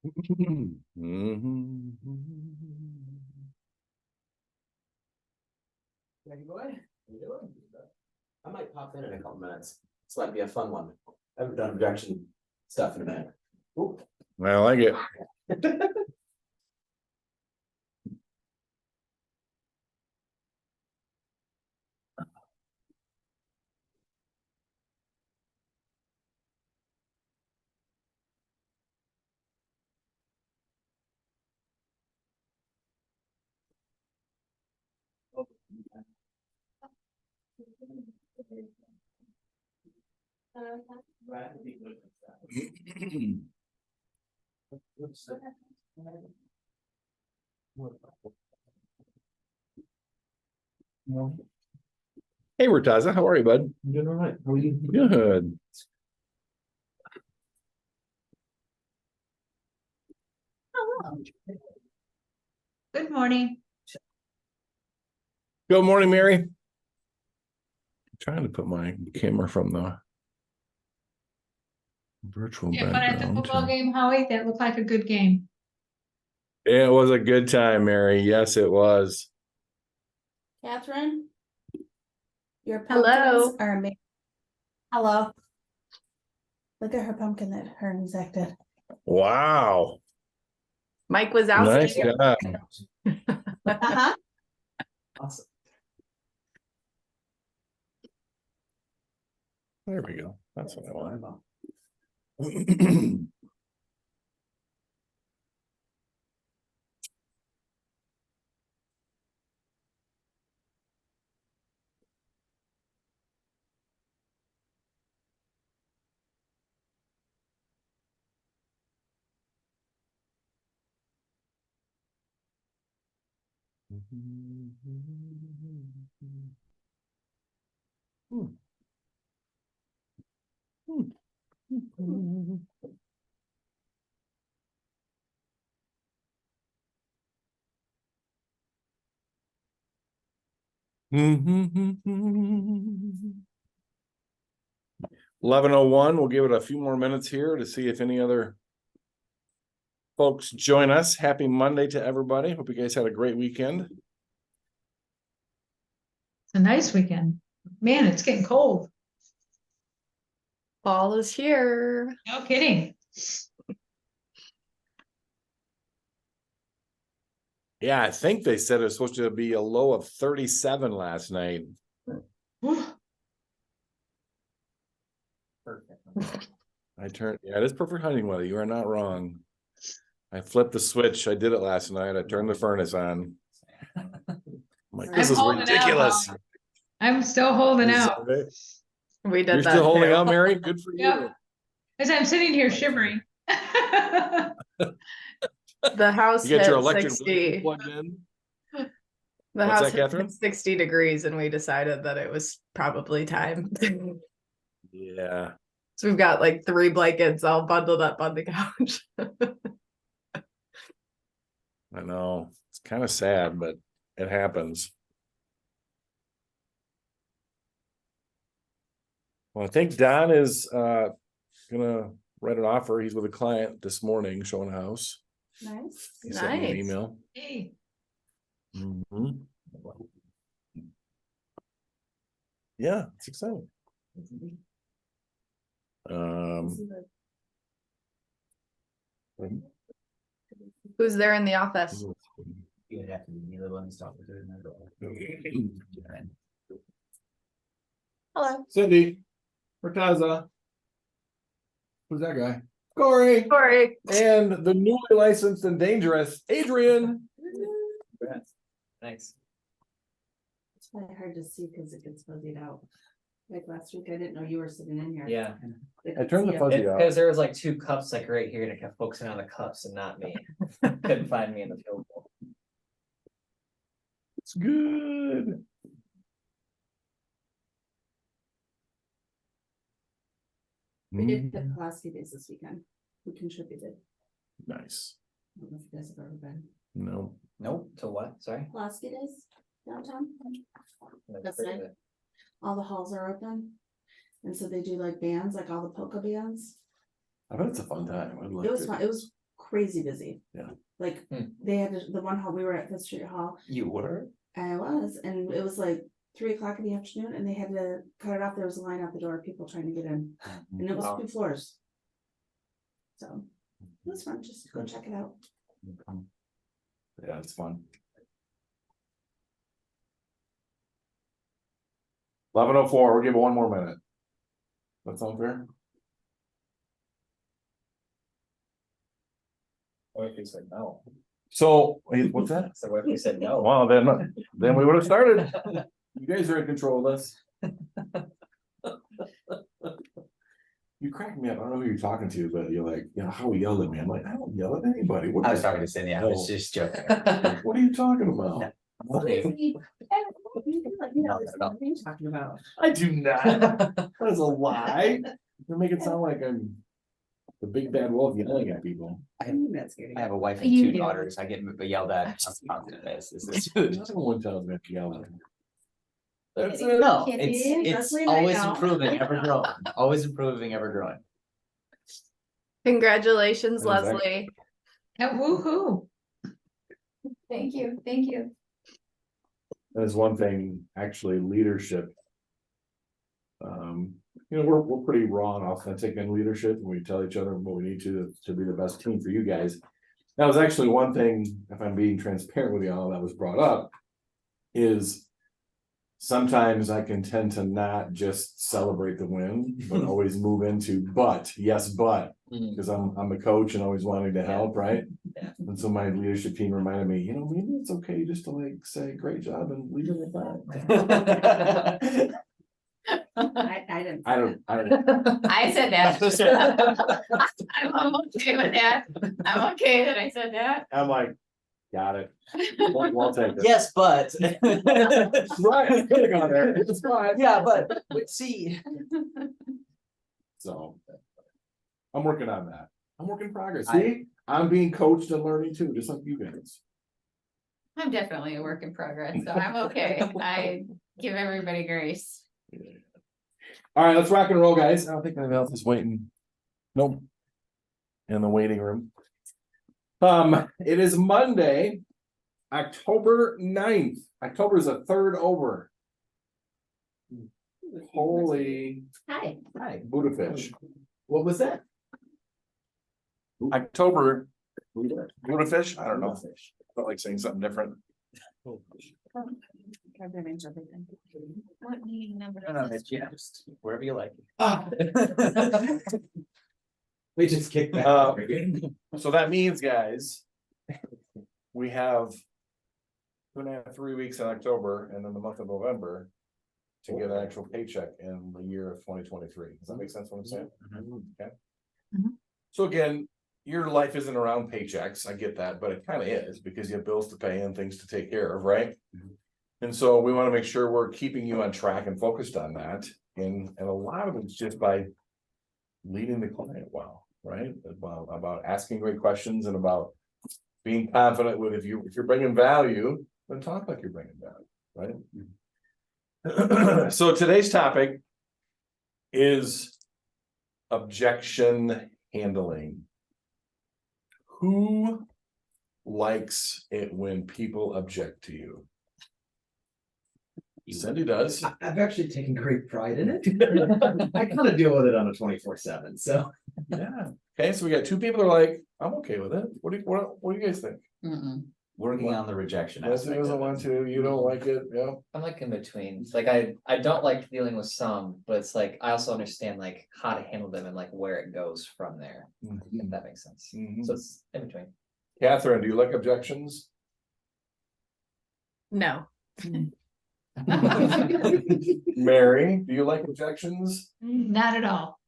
Hey, boy. How you doing? I might pop in a couple minutes. This might be a fun one. I haven't done objection stuff in a minute. Ooh. I like it. Hey, Murtaza, how are you, bud? I'm doing all right. How are you? Good. Good morning. Good morning, Mary. I'm trying to put my camera from the virtual Yeah, but at the background. football game, Howie, that looked like a good game. It was a good time, Mary. Yes, it was. Catherine, your Hello. pumpkins are amazing. Hello. Look at her pumpkin that her and Zach did. Wow. Mike was out. Nice job. Uh-huh. Awesome. There we go. That's what I wanted. Mm-hmm. 11:01. We'll give it a few more minutes here to see if any other folks join us. Happy Monday to everybody. Hope you guys had a great weekend. It's a nice weekend. Man, it's getting cold. Fall is here. No kidding. Yeah, I think they said it was supposed to be a low of 37 last night. Perfect. Yeah, it is perfect hunting weather. You are not wrong. I flipped the switch. I did it last night. I turned the furnace on. I'm like, this I'm is holding out, ridiculous. Howie. I'm still holding out. We did You're that still holding too. out, Mary? Good for Yep. you. As I'm sitting here shivering. The house You got your hit electric 60. plugged in? The What's house that, hit Catherine? 60 degrees, and we decided that it was probably time. Yeah. So we've got like 3 blankets all bundled up on the couch. I know. It's kind of sad, but it happens. Well, I think Don is gonna write an offer. He's with a client this morning, showing a house. Nice. He sent me an Nice. email. Hey, Mhm. Yeah, it's exciting. Who's there in the office? You would have to be the little and stuff. Hello. Cindy, Murtaza. Who's that guy? Corey. Corey. And the newly licensed and dangerous Adrian. Thanks. It's really hard to see because it gets fuzzied out. Like last week, I didn't know you were sitting in here. Yeah. I turned the fuzzy out. Because there was like 2 cups like right here and it kept focusing on the cups and not me. Couldn't find me in the field goal. It's good. We did the Pulaski Days this weekend. We contributed. Nice. I don't know if you guys have ever been. No. Nope. To what? Sorry. Pulaski Days downtown. Never That's heard of nice. it. All the halls are open. And so they do like bands, like all the polka bands. I bet it's a fun time. I'd like It was to- fun. It was crazy busy. Yeah. Like, Hmm. they had the one hall, we were at Fifth Street Hall, You were? I was, and it was like 3 o'clock in the afternoon, and they had to cut it off, there was a line out the door, people trying to get in, and it was Wow. 2 floors. So, it was fun, just go check it out. Yeah, it's fun. 11:04, we'll give it one more minute. That sound fair? What if you said no? So, wait, what's that? So what if you said no? Well, then we would have started. You guys are in control of this. You crack me up. I don't know who you're talking to, but you're like, you know, how we yelled at me. I'm like, I don't yell at anybody. What I are was you- talking to Cindy, I was just joking. What are you talking about? What are you talking about? I do not. That is a lie. You make it sound like I'm the big bad wolf yelling at people. I have a wife and You 2 do. daughters, I get yelled at on constant basis. No one tells me to yell at them. That's it. No, Kitty, it's Leslie and I always know. improving, ever growing, always improving, ever growing. Congratulations, Exactly. Leslie. Yeah, woo-hoo. Thank you, thank you. That is one thing, actually, leadership. You know, we're pretty raw and authentic in leadership, and we tell each other what we need to be the best team for you guys. That was actually one thing, if I'm being transparent with y'all, that was brought up. Is sometimes I can tend to not just celebrate the win, but always move into but, yes, but. Because I'm a coach and always wanting to help, right? Yeah. And so my leadership team reminded me, you know, maybe it's okay just to like say great job and leave it at that. I didn't. I don't, I said that. I'm okay with that. I'm okay that I said that. I'm like, got it. We'll take it. Yes, but. Right, I could have gone there. It's fine. Yeah, but see. So. I'm working on that. I'm working in progress. See, I'm being coached and learning too, just like you guys. I'm definitely a work in progress, so I'm okay. I give everybody grace. All right, let's rock and roll, guys. I don't think anyone else is waiting. Nope. In the waiting room. It is Monday, October 9th. October is a third over. Holy Hi. Buddha fish. What was that? October. Buddha fish? I don't know. Felt like saying something different. What meeting number No, is this? it's just wherever you like. We just kicked back. So that means, guys, we have 2.5, 3 weeks in October and then the month of November to get an actual paycheck in the year of 2023. Does that make sense what I'm saying? Okay. Mhm. So again, your life isn't around paychecks. I get that, but it kind of is because you have bills to pay and things to take care of, right? And so we want to make sure we're keeping you on track and focused on that. And a lot of it's just by leading the client well, right? About asking great questions and about being confident with if you're bringing value, then talk like you're bringing value, right? So today's topic is objection handling. Who likes it when people object to you? Cindy does. I've actually taken great pride in it. I kind of deal with it on a 24/7, so. Yeah. Okay, so we got 2 people that are like, I'm okay with it. What do you guys think? Working on the rejection Leslie aspect. doesn't of want it. to, you don't like it, yeah. I'm like in between. It's like I don't like dealing with some, but it's like I also understand like how to handle them and like where it goes from there. If that makes sense. Mhm. So it's in between. Catherine, do you like objections? No. Mary, do you like objections? Not at all.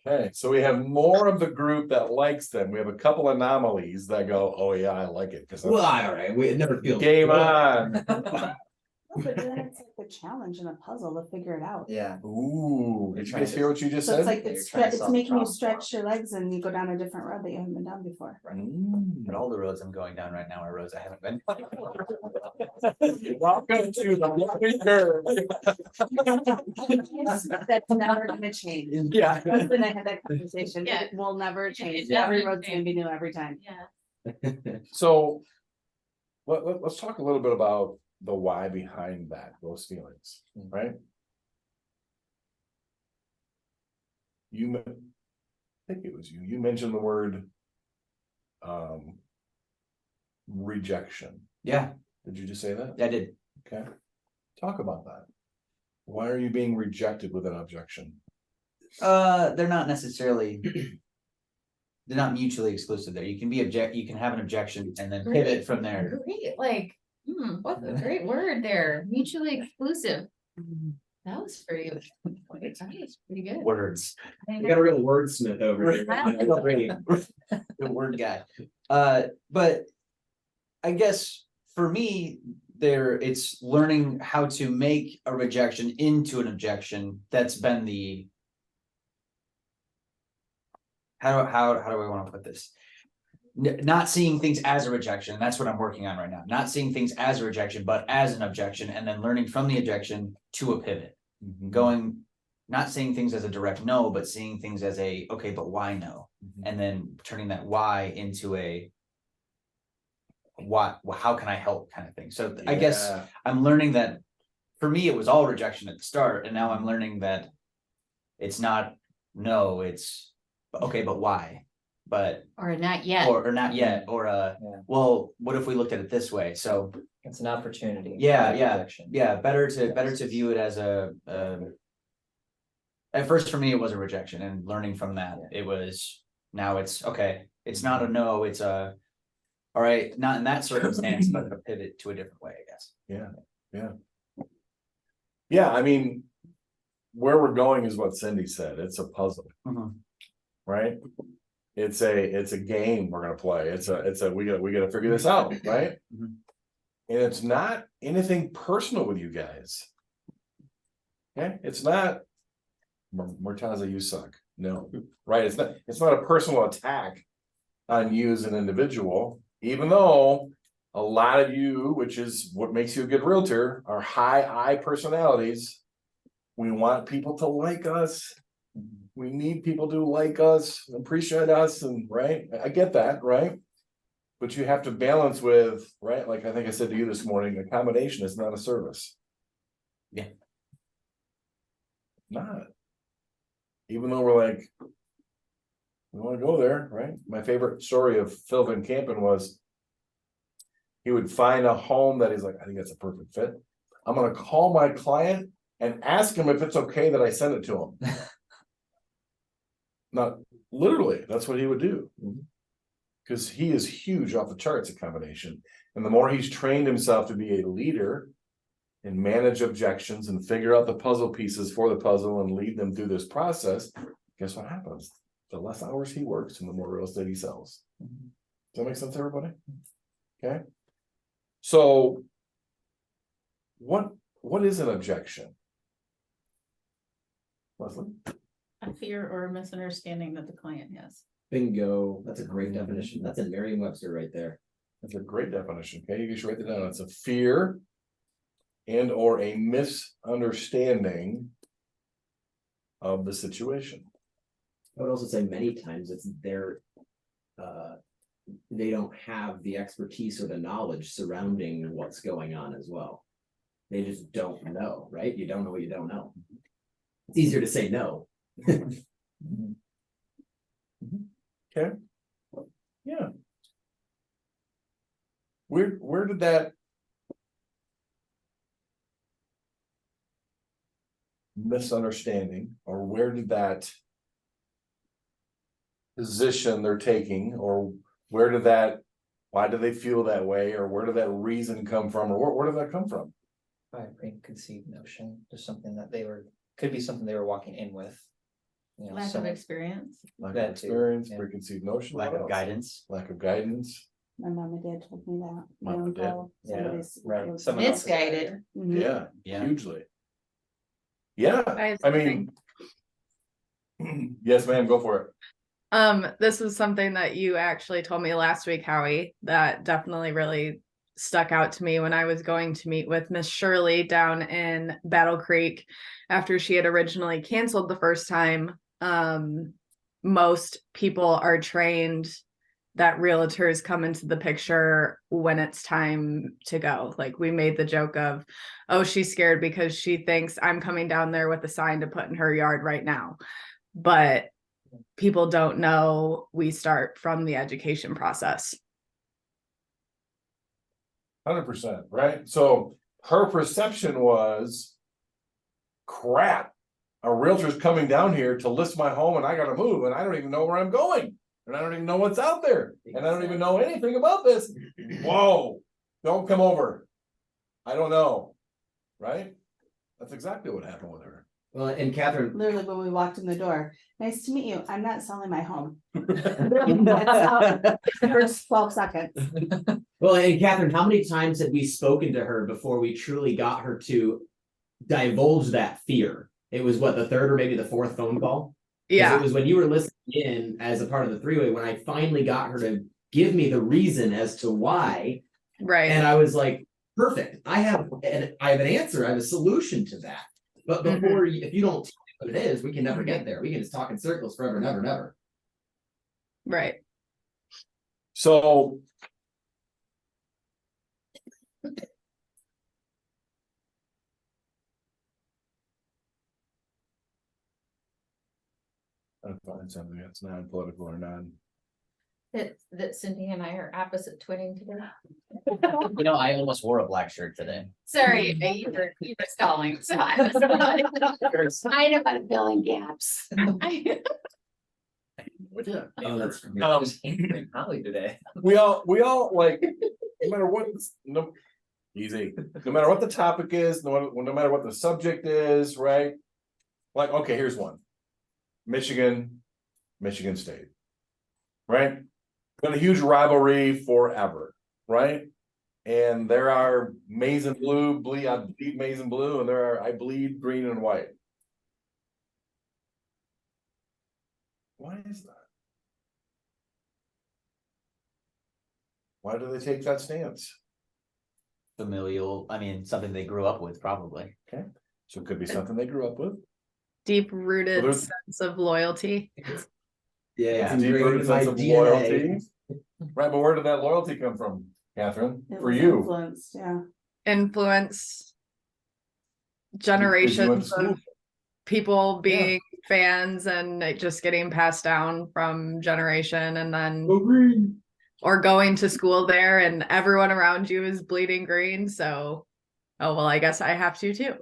Okay, so we have more of the group that likes them. We have a couple anomalies that go, oh yeah, I like it. 'Cause Well, all right, we never feel. Game on. But that's like the challenge and a puzzle to figure it out. Yeah. Ooh, You're did you trying guys to- hear what you just So it's said? like, Yeah, it's, you're trying to it's solve the making you problem. stretch your legs and you go down a different road that you haven't been down before. Mm. But all the roads I'm going down right now are roads I haven't been. Welcome to the learning curve. That's never gonna change. Yeah. Husband and I had that conversation, Yeah. it will never change, It every doesn't road's gonna be new every time. Yeah. So. Let's talk a little bit about the why behind that, those feelings, right? I think it was you mentioned the word. Rejection. Yeah, Did you just say that? I did. Okay. Talk about that. Why are you being rejected with an objection? They're not necessarily. They're not mutually exclusive there. You can you can have an objection and then pivot from there. Great, like, what a great word there, mutually exclusive. That was pretty, that was pretty good. Words. You got a real wordsmith over here. The word guy. But I guess for me, it's learning how to make a rejection into an objection. That's been the. How do I want to put this? Not seeing things as a rejection. That's what I'm working on right now. Not seeing things as a rejection, but as an objection, and then learning from the objection to a pivot. Going, not seeing things as a direct no, but seeing things as a, okay, but why no? And then turning that why into a what, how can I help kind of thing. So I guess Yeah. I'm learning that for me, it was all rejection at the start. And now I'm learning that it's not no, it's okay, but why? But Or not yet. or not yet, or Yeah. well, what if we looked at it this way? So It's an opportunity. Yeah, not a yeah, rejection. yeah, better to view it as at first for me, it was a rejection, and learning from that, it was, now it's, okay, it's not a no, it's a, all right, not in that circumstance, but a pivot to a different way, I guess. Yeah, I mean, where we're going is what Cindy said. It's a puzzle, Mhm. right? It's a game we're gonna play. We gotta figure this out, right? Mhm. And it's not anything personal with you guys. Okay, it's not. Murtaza, you suck. No, right? It's not a personal attack on you as an individual, even though a lot of you, which is what makes you a good realtor, are high I personalities. We want people to like us. We need people to like us, appreciate us, and right, I get that, right? But you have to balance with, right, like I think I said to you this morning, accommodation is not a service. Yeah. Not. Even though we're like, we wanna go there, right? My favorite story of Phil Van Campen was. He would find a home that he's like, I think that's a perfect fit. I'm gonna call my client and ask him if it's okay that I send it to him. Not literally, that's what he would do. Cause he is huge off the charts at combination. And the more he's trained himself to be a leader. And manage objections and figure out the puzzle pieces for the puzzle and lead them through this process. Guess what happens? The less hours he works and the more real estate he sells. Does that make sense, everybody? Okay. So. What is an objection? Leslie? A fear or a misunderstanding that the client has. Bingo, that's a great definition. That's a Merriam-Webster right there. That's a great definition. Okay, you should write that down. It's a fear. And or a misunderstanding. Of the situation. I would also say many times it's they don't have the expertise or the knowledge surrounding what's going on as well. They just don't know, right? You don't know what you don't know. It's easier to say no. Okay. Yeah. Where did that? Misunderstanding, or where did that? Position they're taking, or where did that? Why do they feel that way, or where did that reason come from, or where did that come from? Probably a preconceived notion, just something that could be something they were walking in with. You know, Lack of some- experience. Lack That of too, experience, yeah. preconceived notion. Lack what of else? guidance. Lack of guidance. My mom and dad told me that. Mom and dad? Yeah, right. Someone else. Misguided. Mhm. Yeah, Yeah. hugely. Yeah, have I mean. Yes, ma'am, go for it. This is something that you actually told me last week, Howie, that definitely really stuck out to me when I was going to meet with Miss Shirley down in Battle Creek after she had originally canceled the first time. Most people are trained that realtors come into the picture when it's time to go. Like we made the joke of, oh, she's scared because she thinks I'm coming down there with a sign to put in her yard right now. But people don't know we start from the education process. 100%, right? So her perception was, crap, a realtor's coming down here to list my home and I gotta move and I don't even know where I'm going. And I don't even know what's out there. And I don't even know anything about this. Whoa, don't come over. I don't know, right? That's exactly what happened with her. Well, and Catherine, Literally, when we walked in the door, nice to meet you. I'm not selling my home. First 12 seconds. well, and Catherine, how many times had we spoken to her before we truly got her to divulge that fear? It was what, the third or maybe the fourth phone call? 'Cause Yeah. it was when you were listening in as a part of the three-way, when I finally got her to give me the reason as to why. Right. And I was like, perfect, I have an answer, I have a solution to that. But before, if you don't tell me what it is, we can never get there. We can just talk in circles forever and ever and ever. Right. So. I'll find something that's non-political or non. That Cindy and I are opposite twinning today. You know, I almost wore a black shirt today. Sorry, you were stalling, so I was. I know how to fill in gaps. Oh, that's I was angry Holly today. We all like, no matter what, no, easy, no matter what the topic is, no matter what the subject is, right? Like, okay, here's one. Michigan State. Right? Been a huge rivalry forever, right? And there are maize and blue, I bleed maize and blue, and there are I bleed green and white. Why is that? Why do they take that stance? Familial, I mean, something they grew up with, probably. Okay, so it could be something they grew up with. Deep rooted Well, there's- sense of loyalty. Yeah, it's Deep ingrained rooted in my sense of DNA. loyalty. Right, but where did that loyalty come from, Catherine? It For was you? influenced, yeah. Influence Because you went generations to school. of people being fans and it just getting passed down from generation and then Go green. or going to school there and everyone around you is bleeding green. So, oh, well, I guess I have to too.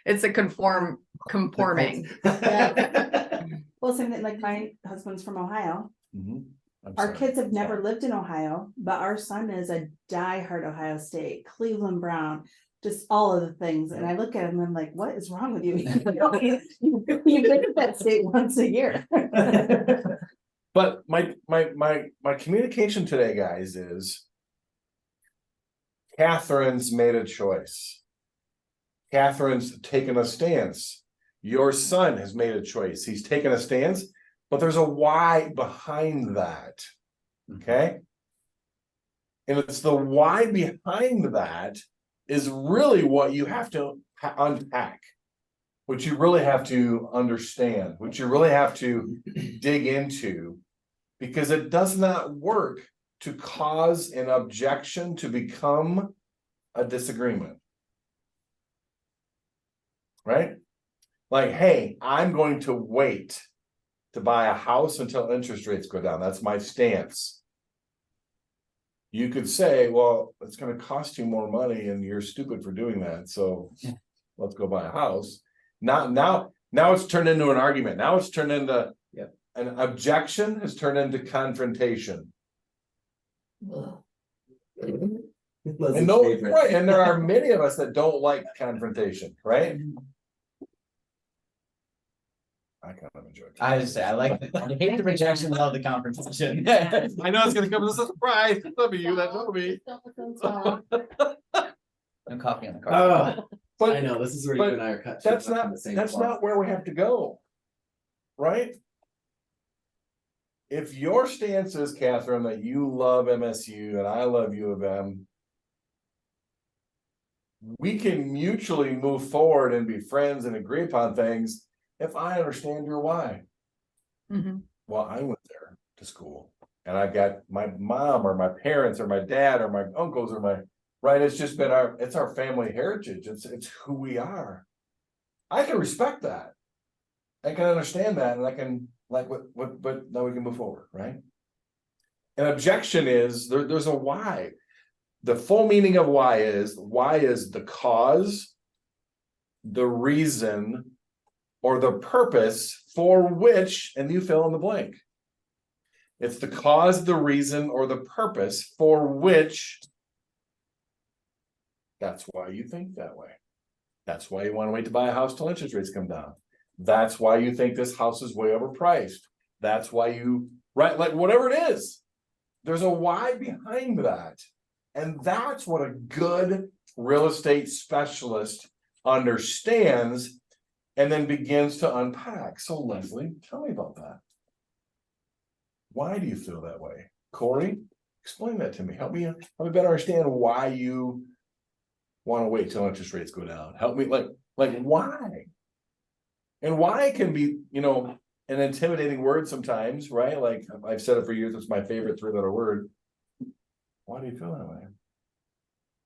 It's a conforming. Well, same thing, like my husband's from Ohio. Mhm. I'm Our sorry. kids have never lived in Ohio, but our son is a diehard Ohio State, Cleveland Brown, just all of the things. And I look at him and I'm like, what is wrong with you? You visit that state once a year. But my communication today, guys, is Catherine's made a choice. Catherine's taken a stance. Your son has made a choice. He's taken a stance, but there's a why behind that. Okay? And it's the why behind that is really what you have to unpack, what you really have to understand, what you really have to dig into, because it does not work to cause an objection to become a disagreement. Right? Like, hey, I'm going to wait to buy a house until interest rates go down. That's my stance. You could say, well, it's going to cost you more money and you're stupid for doing that. So let's go buy a house. Now it's turned into an argument. Now it's turned into an objection has turned into confrontation. And right, and there are many of us that don't like confrontation, right? I kind of enjoyed it. I just say, I hate the rejection, love the confrontation. I know it's gonna come as a surprise to some of you that know me. No coffee on the car. I But know, this is where but you and I are cut. that's from not, the same that's cloth. not where we have to go. Right? If your stance is, Catherine, that you love MSU and I love U of M, we can mutually move forward and be friends and agree upon things if I understand your why. Mhm. Well, I went there to school and I've got my mom or my parents or my dad or my uncles or my, right, it's just been it's our family heritage. It's who we are. I can respect that. I can understand that, and I can like but now we can move forward, right? An objection is there's a why. The full meaning of why is the cause, the reason, or the purpose for which, and you fill in the blank. It's the cause, the reason, or the purpose for which. That's why you think that way. That's why you want to wait to buy a house till interest rates come down. That's why you think this house is way overpriced. That's why you, right, like whatever it is, there's a why behind that. And that's what a good real estate specialist understands and then begins to unpack. So Leslie, tell me about that. Why do you feel that way? Corey, explain that to me. Help me better understand why you want to wait till interest rates go down. Help me, like why? And why can be, an intimidating word sometimes, right? Like I've said it for years, it's my favorite 3-letter word. Why do you feel that way?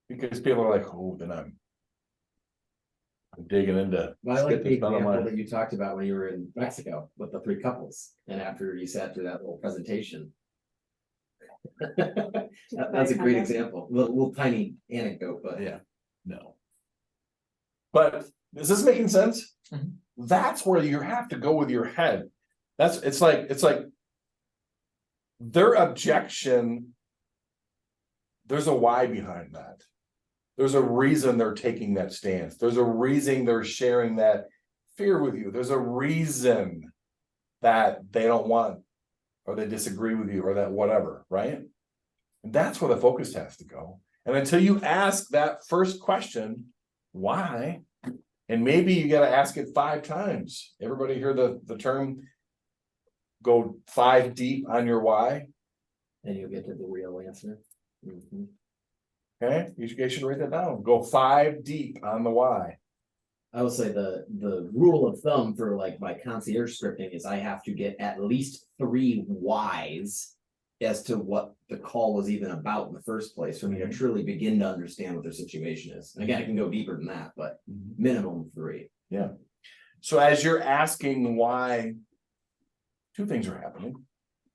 Because people are like, oh, then I'm digging into. Well, I like the skipping some of example my- that you talked about when you were in Mexico with the 3 couples, and after you sat through that little presentation. That's a great example, little tiny anecdote, but Yeah, no. But is this making sense? Mhm. That's where you have to go with your head. It's like their objection. There's a why behind that. There's a reason they're taking that stance. There's a reason they're sharing that fear with you. There's a reason that they don't want or they disagree with you or that whatever, right? And that's where the focus has to go. And until you ask that first question, why? And maybe you got to ask it 5 times. Everybody hear the term go 5 deep on your why? and you'll get to the real answer. Mhm. Okay, you guys should write that down. Go 5 deep on the why. I will say the rule of thumb for like my concierge scripting is I have to get at least 3 whys as to what the call was even about in the first place for me to truly begin to understand what their situation is. And again, I can go deeper than that, but minimum 3. So as you're asking why, 2 things are happening.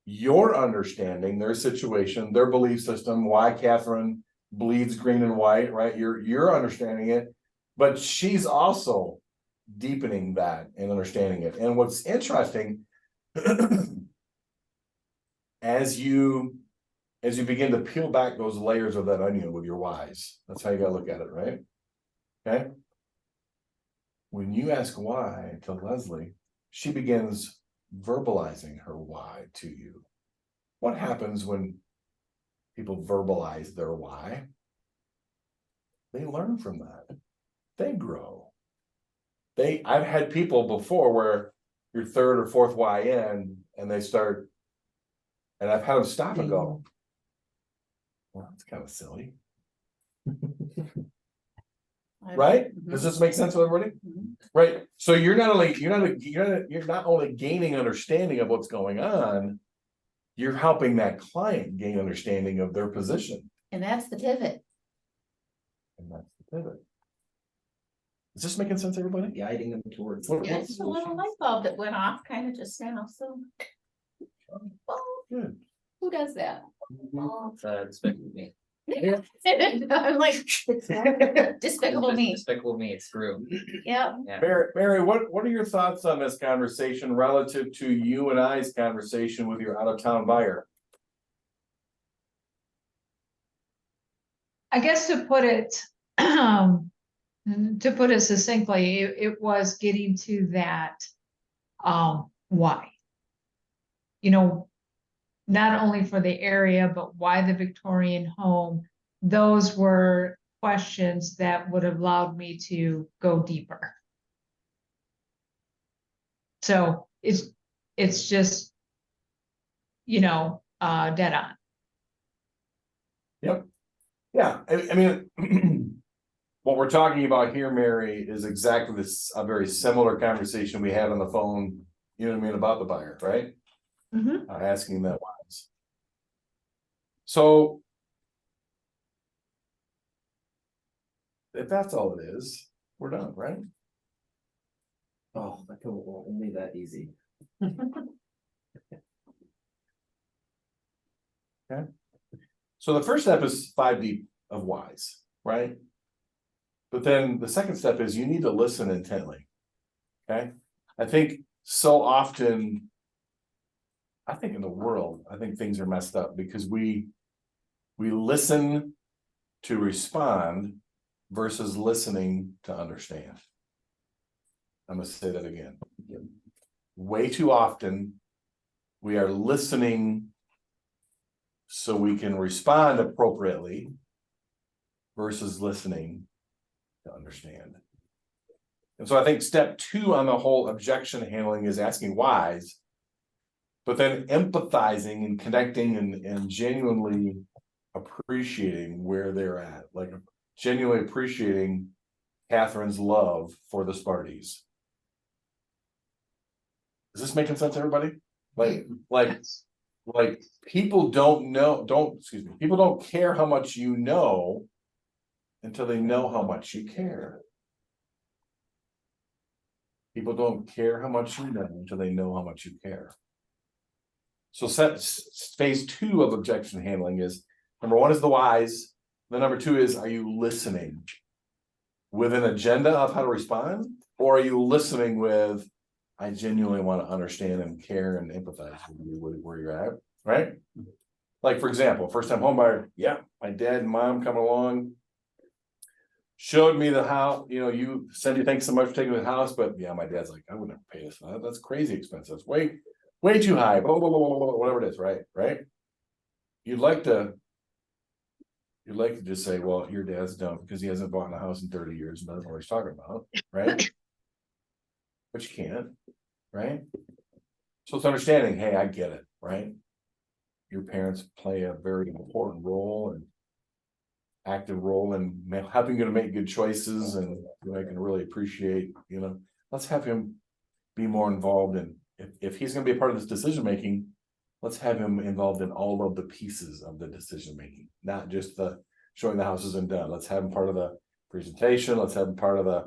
You're understanding their situation, their belief system, why Catherine bleeds green and white, right? You're understanding it, but she's also deepening that and understanding it. And what's interesting, as you begin to peel back those layers of that onion with your whys, that's how you gotta look at it, right? Okay. When you ask why to Leslie, she begins verbalizing her why to you. What happens when people verbalize their why? They learn from that. They grow. I've had people before where your 3rd or 4th why in, and they start, and I've had them stop and go, well, that's kind of silly. Right? Does this make sense to everybody? Right, so you're not only gaining understanding of what's going on, you're helping that client gain understanding of their position. And that's the pivot. And that's the pivot. Is this making sense, everybody? Guiding them towards. Yeah, it's a little light bulb that went off kind of just now, so. Well, Good. who does that? Despicable Me. I'm like, despicable me. Despicable Me, it's true. Yeah. Barry, what are your thoughts on this conversation relative to you and I's conversation with your out-of-town buyer? I guess to put it succinctly, it was getting to that why? You know, not only for the area, but why the Victorian home? Those were questions that would have allowed me to go deeper. So it's just, dead on. Yep. Yeah, I mean, what we're talking about here, Mary, is exactly this, a very similar conversation we had on the phone, you know what I mean, about the buyer, right? Mhm. Asking that wise. So. If that's all it is, we're done, right? Oh, that could only that easy. Okay. So the first step is 5 deep of whys, right? But then the second step is you need to listen intently. Okay. I think so often, I think in the world, I think things are messed up because we listen to respond versus listening to understand. I'm gonna say that again. Way too often, we are listening so we can respond appropriately versus listening to understand. And so I think step 2 on the whole objection handling is asking whys, but then empathizing and connecting and genuinely appreciating where they're at, like genuinely appreciating Catherine's love for the Sparties. Is this making sense, everybody? Like people people don't care how much you know until they know how much you care. People don't care how much you know until they know how much you care. So phase 2 of objection handling is, number 1 is the whys. The number 2 is, are you listening with an agenda of how to respond? Or are you listening with, I genuinely want to understand and care and empathize with you where you're at, right? Like, for example, first time home buyer, yeah, my dad and mom come along, showed me the house, you said you thanks so much for taking the house, but yeah, my dad's like, I would never pay this for that. That's crazy expensive. It's way too high, blah, blah, blah, blah, blah, whatever it is, right? You'd like to just say, well, your dad's dumb because he hasn't bought a house in 30 years and doesn't know what he's talking about, right? But you can't, right? So it's understanding, hey, I get it, right? Your parents play a very important role and active role in helping you to make good choices, and I can really appreciate, let's have him be more involved in, if he's gonna be a part of this decision making, let's have him involved in all of the pieces of the decision making, not just the showing the houses and done. Let's have him part of the presentation, let's have him part of the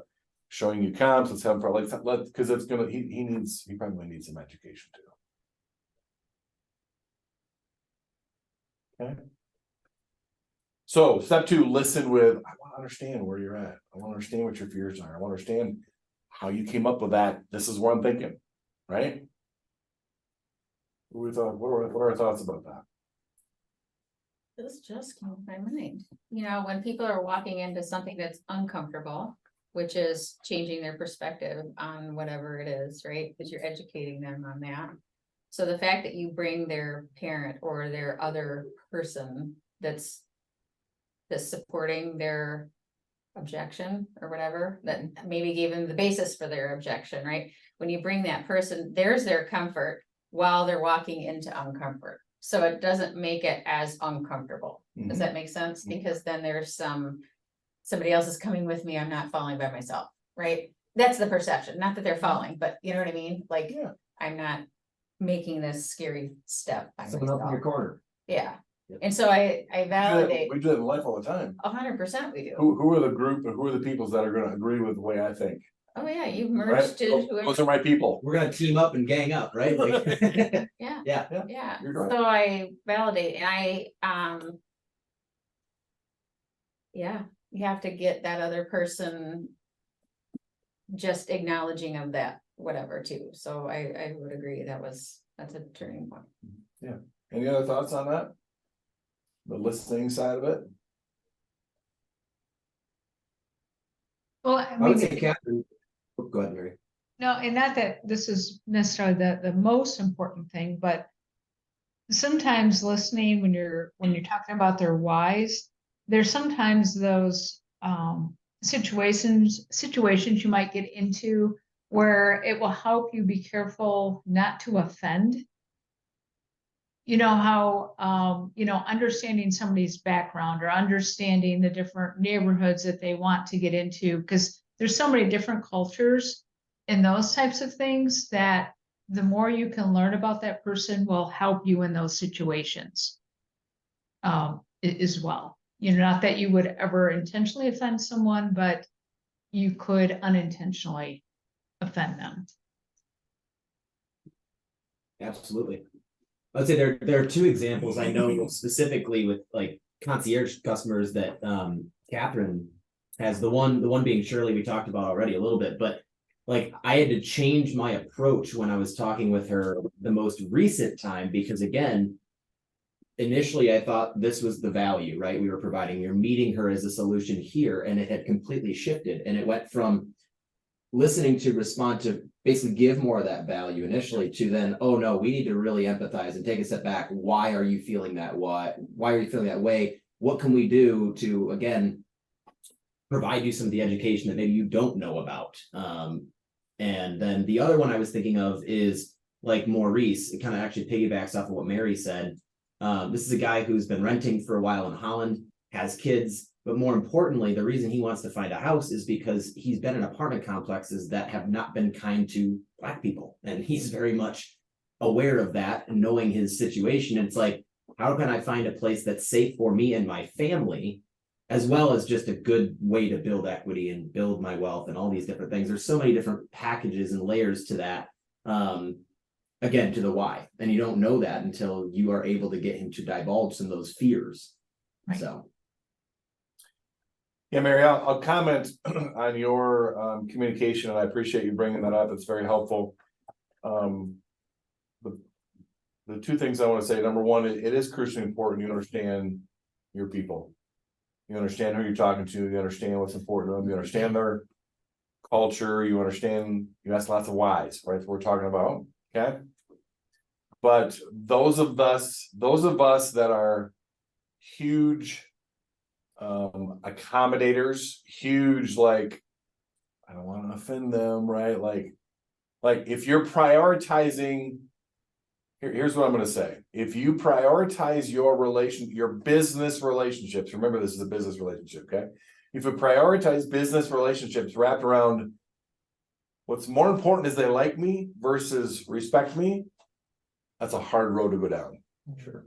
showing you comps, let's have him part, because it's gonna, he probably needs some education too. Okay. So step 2, listen with, I want to understand where you're at. I want to understand what your fears are. I want to understand how you came up with that. This is what I'm thinking, right? What are our thoughts about that? This just came to my mind. When people are walking into something that's uncomfortable, which is changing their perspective on whatever it is, right? Because you're educating them on that. So the fact that you bring their parent or their other person that's supporting their objection or whatever, that maybe gave them the basis for their objection, right? When you bring that person, there's their comfort while they're walking into uncomfort. So it doesn't make it as uncomfortable. Does that make sense? Because then there's somebody else is coming with me. I'm not falling by myself, right? That's the perception. Not that they're falling, but you know what I mean? Like, Yeah. I'm not making this scary step by Someone up in your myself. corner. Yeah. Yep. And so I validate. We do it in life all the time. 100% we do. Who are the group and who are the peoples that are going to agree with the way I think? Oh yeah, you've Right? merged to whoever. Those are my people. We're gonna team up and gang up, right? Yeah. Yeah. Yeah. You're right. So I validate, and yeah, you have to get that other person just acknowledging of that, whatever too. So I would agree that's a turning point. Yeah. Any other thoughts on that? The listening side of it? Well, I would say Catherine, oh, go ahead, Mary. No, and not that this is necessarily the most important thing, but sometimes listening when you're talking about their whys, there's sometimes those situations you might get into where it will help you be careful not to offend. You know how understanding somebody's background or understanding the different neighborhoods that they want to get into, because there's so many different cultures and those types of things that the more you can learn about that person will help you in those situations as well. Not that you would ever intentionally offend someone, but you could unintentionally offend them. Absolutely. I'd say there are two examples I know specifically with like concierge customers that Catherine has. The one being Shirley, we talked about already a little bit, but like I had to change my approach when I was talking with her the most recent time, because again, initially I thought this was the value, right? We were providing, you're meeting her as a solution here, and it had completely shifted. And it went from listening to respond to basically give more of that value initially to then, oh no, we need to really empathize and take a step back. Why are you feeling that? Why are you feeling that way? What can we do to, again, provide you some of the education that maybe you don't know about? And then the other one I was thinking of is like Maurice. It kind of actually piggybacks off of what Mary said. This is a guy who's been renting for a while in Holland, has kids, but more importantly, the reason he wants to find a house is because he's been in apartment complexes that have not been kind to Black people. And he's very much aware of that and knowing his situation. And it's like, how can I find a place that's safe for me and my family, as well as just a good way to build equity and build my wealth and all these different things? There's so many different packages and layers to that. Again, to the why. And you don't know that until you are able to get him to divulge some of those fears. Right. So. Yeah, Mary, I'll comment on your communication, and I appreciate you bringing that up. It's very helpful. The two things I want to say, number one, it is crucially important you understand your people. You understand who you're talking to, you understand what's important to them, you understand their culture, you ask lots of whys, right? That we're talking about, okay? But those of us that are huge accommodators, huge, like, I don't want to offend them, right? Like if you're prioritizing, here's what I'm going to say. If you prioritize your business relationships, remember this is a business relationship, okay? If you prioritize business relationships wrapped around what's more important is they like me versus respect me, that's a hard road to go down. Sure.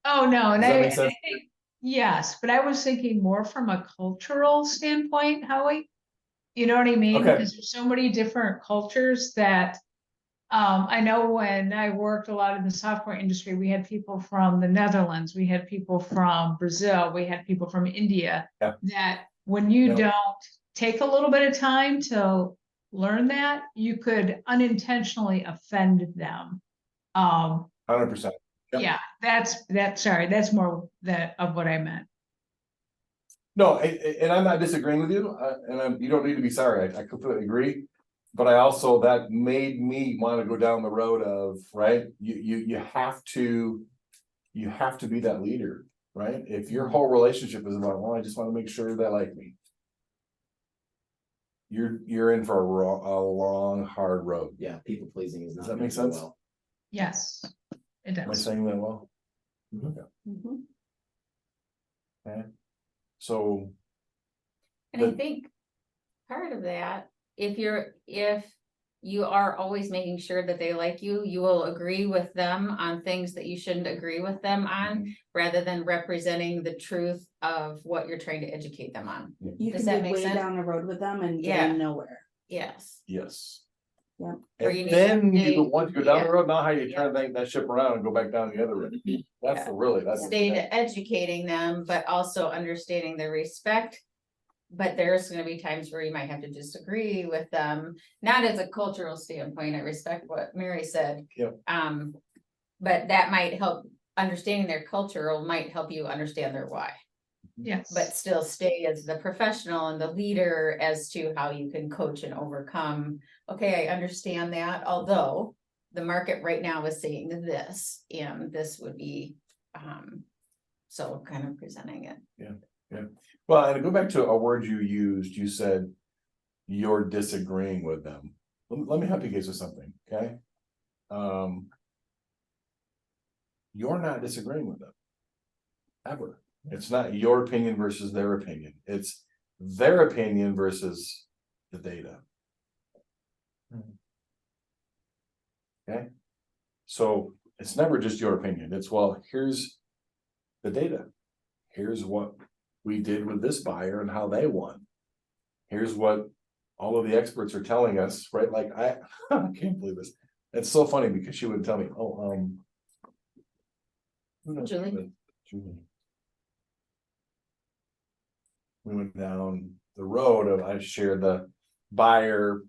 Oh, no, and Does that I make sense? think, yes, but I was thinking more from a cultural standpoint, Howie. You know what I mean? Okay. Because there's so many different cultures that I know when I worked a lot in the software industry, we had people from the Netherlands, we had people from Brazil, we had people from India. Yeah. That when you Yeah. don't take a little bit of time to learn that, you could unintentionally offend them. 100%. Yep. Yeah, that's more of what I meant. No, and I'm not disagreeing with you, you don't need to be sorry. I completely agree. But I also, that made me want to go down the road of, right, you have to be that leader, right? If your whole relationship is about, well, I just want to make sure they like me, you're in for a long, hard road. Yeah, people pleasing is not. Does that make gonna go sense? well. Yes, it Am I does. saying that well? Mhm. Okay. So, And I But- think part of that, if you are always making sure that they like you, you will agree with them on things that you shouldn't agree with them on, rather than representing the truth of what you're trying to educate them on. You Does can that be make way sense? down the road with them and Yeah. get nowhere. Yes. yes. Yeah. Or you And need then to you, once you go down the yeah. road, now how you turn that ship around and go back down the other road. That's that's. Stay to educating them, but also understanding the respect. But there's gonna be times where you might have to disagree with them, not as a cultural standpoint. I respect what Mary said. Yep. But that might help, understanding their culture might help you understand their why. Yes. but still stay as the professional and the leader as to how you can coach and overcome. Okay, I understand that, although the market right now is saying this, and this would be, so kind of presenting it. Well, and to go back to a word you used, you said you're disagreeing with them. Let me help you guys with something, okay? You're not disagreeing with them. Ever. It's not your opinion versus their opinion. It's their opinion versus the data. Okay? So it's never just your opinion. It's, well, here's the data. Here's what we did with this buyer and how they won. Here's what all of the experts are telling us, right? Like I can't believe this. It's so funny because she would tell me, oh, who knows? Julie? Julie. We went down the road of, I shared the buyer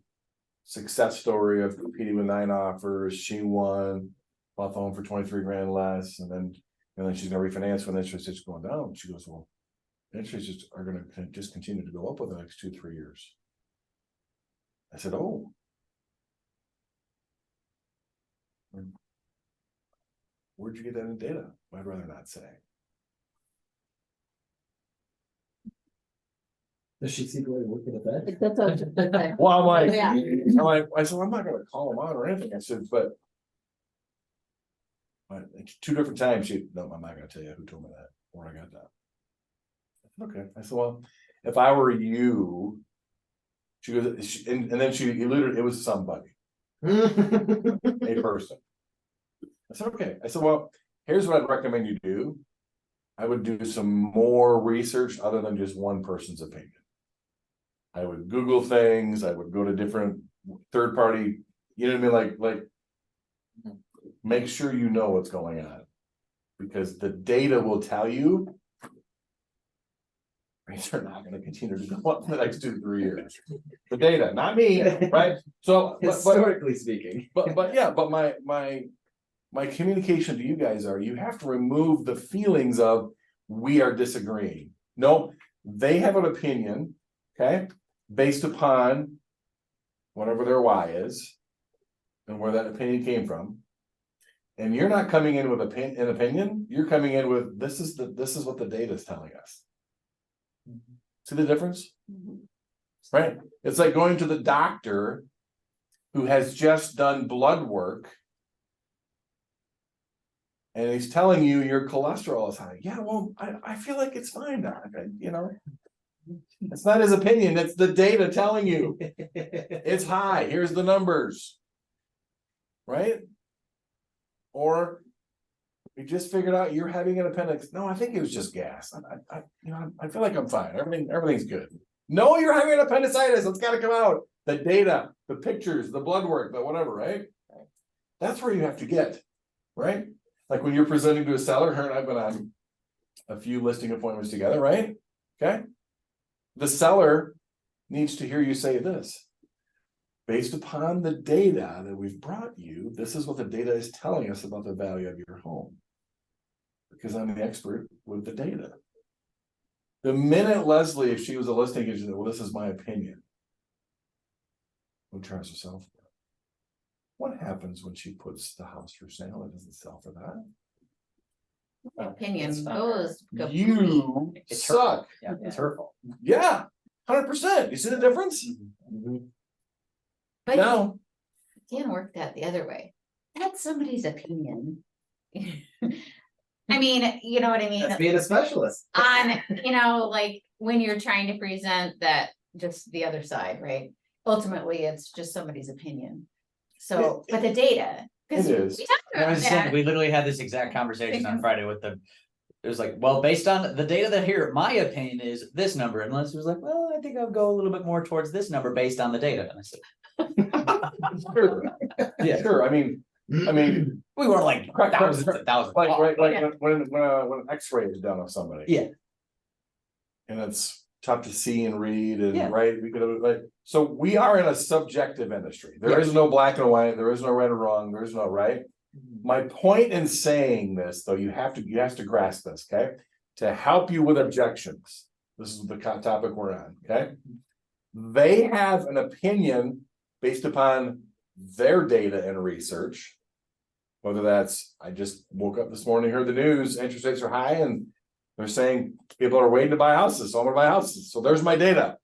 success story of competing with 9 offers. She won, bought the home for 23 grand less, and then she's gonna refinance when interest rates going down. She goes, well, interest rates are gonna just continue to go up over the next 2-3 years. I said, oh. Where'd you get that in data? I'd rather not say. Does she secretly work at the Fed? That's what I was just gonna say. Well, I'm like, Yeah. I said, I'm not gonna call them out or anything. I said, but 2 different times no, I'm not gonna tell you who told me that, where I got that. Okay, I said, well, if I were you, she goes, and then she alluded, it was somebody, a person. I said, okay. I said, well, here's what I'd recommend you do. I would do some more research other than just one person's opinion. I would Google things. I would go to different third party, you know what I mean? Like, make sure you know what's going on, because the data will tell you rates are not going to continue to go up in the next 2-3 years. The data, not me, right? So, Historically speaking. but yeah, but my communication to you guys are, you have to remove the feelings of we are disagreeing. No, they have an opinion, okay, based upon whatever their why is and where that opinion came from. And you're not coming in with an opinion, you're coming in with this is what the data is telling us. See the difference? Right? It's like going to the doctor who has just done blood work. And he's telling you your cholesterol is high. Yeah, well, I feel like it's fine now. You know, it's not his opinion, it's the data telling you it's high. Here's the numbers. Right? Or we just figured out you're having an appendix. No, I think it was just gas. I feel like I'm fine. Everything's good. No, you're having an appendicitis. It's got to come out. The data, the pictures, the blood work, the whatever, right? That's where you have to get, right? Like when you're presenting to a seller, her and I've been on a few listing appointments together, right? Okay. The seller needs to hear you say this. Based upon the data that we've brought you, this is what the data is telling us about the value of your home. Because I'm the expert with the data. The minute Leslie, if she was a listing agent, well, this is my opinion. Who charges herself? What happens when she puts the house for sale? It doesn't sell for that. Opinion It's not goes. You It's suck. Yeah, it's hurtful. Yeah, 100%. You see the difference? But Now, you can work that the other way. That's somebody's opinion. I mean, you know what I mean? That's being a specialist. On, like when you're trying to present that, just the other side, right? Ultimately, it's just somebody's opinion. So, but the data. 'Cause It is. we talked I about was saying, that. we literally had this exact conversation on Friday with the. It was like, well, based on the data that here, my opinion is this number, and Leslie was like, well, I think I'll go a little bit more towards this number based on the data. And I said, sure. Yeah. Sure. I mean, we weren't like thousands and thousands. like off, right, but like when an X-ray is done of somebody. Yeah. And it's tough to see and read, and Yeah. right, we could have like. So we are in a subjective industry. There Yeah. is no black and white. There is no right or wrong. There is no right. My point in saying this, though, you have to grasp this, okay? to help you with objections. This is the topic we're on, okay? They have an opinion based upon their data and research. Whether that's, I just woke up this morning, heard the news, interest rates are high, and they're saying people are waiting to buy houses, so I'm gonna buy houses. So there's my data,